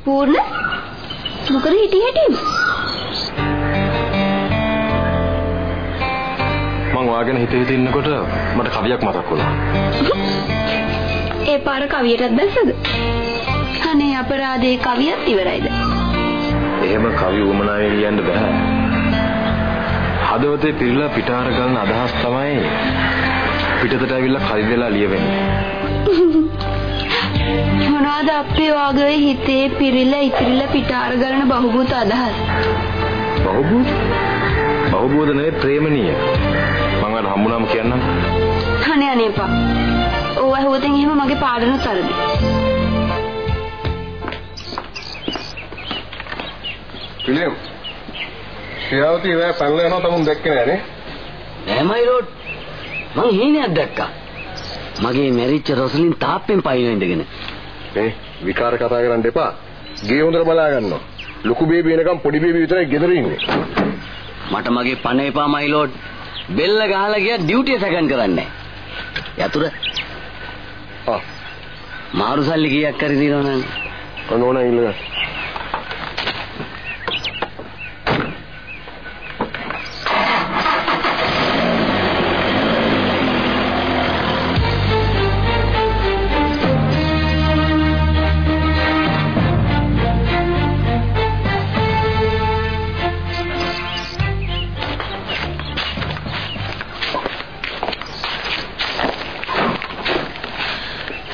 පූර්ණ මොකද හිටියේ මං වාගෙන හිතේ ඉන්නකොට මට කවියක් මතක් වුණා. ඒ පාර කවියටත් දැස්සද? අනේ අපරාධේ කවියත් ඉවරයිද? එහෙම කවි උමනාවේ ලියන්න බෑ. හදවතේ පිරিলা පිටාර ගන්න අදහස් තමයි පිටතට ඇවිල්ලා කවි වෙලා ලියවෙන්නේ. මොනවාද අපේ වාගේ හිතේ පිරিলা ඉතිරිලා පිටාර ගන්න බහුබූත අදහස්? බහුබූත නෙවෙයි ප්‍රේමණීය. මම අර හම්බුනාම කියන්නම්. අනේ එපා. ඕව ඇහුවොතින් එහෙම මගේ පාඩනුත් අරදි. පිළිම්. ශියාවතී වේ පැනලා යනවා තමුන් දැක්කේ නෑනේ. නෑමයි රෝඩ්. මං හීනයක් දැක්කා. මගේ මැරිච්ච රොසලින් තාප්පෙන් පයින් ඉඳගෙන. මේ විකාර කතා කරන්න එපා. ගේ හොඳට බලා ගන්නවා. ලොකු බේබි එනකම් පොඩි බේබි විතරයි ගෙදර ඉන්නේ. මට මගේ පණ එපා මයි ලෝඩ්. බෙල්ල ගහලා ගියා ඩියුටිය සැකන් කරන්නේ. යතුරු. මාරු සල්ලි කීයක් කරි දිනවනම්? කොනෝනා ඉල්ලගන්න.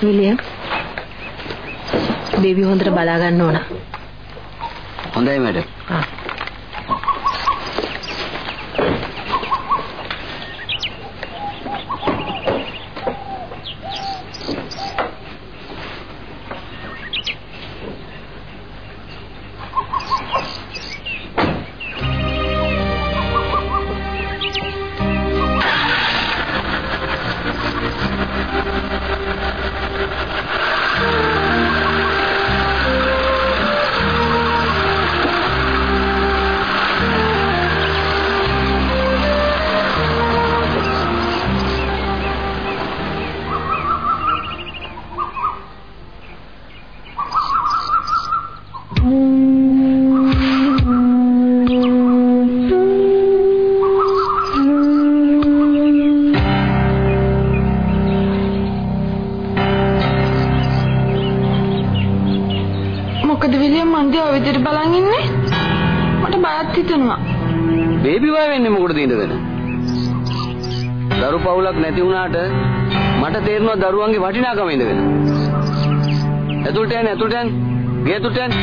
විලියම් බේබි හොඳට බලා ගන්න ඕන. හොඳයි මැඩම්. මොකද විලියම් මන් දිහා ඔය විදිහට බලන් ඉන්නේ? මට බයත් හිතෙනවා. බේබි බය වෙන්නේ මොකටද ඉඳගෙන? දරු පවුලක් නැති වුණාට මට තේරෙනවා දරුවන්ගේ වටිනාකම ඉඳගෙන. ඇතුළට යන්න ගේ ඇතුළට යන්න.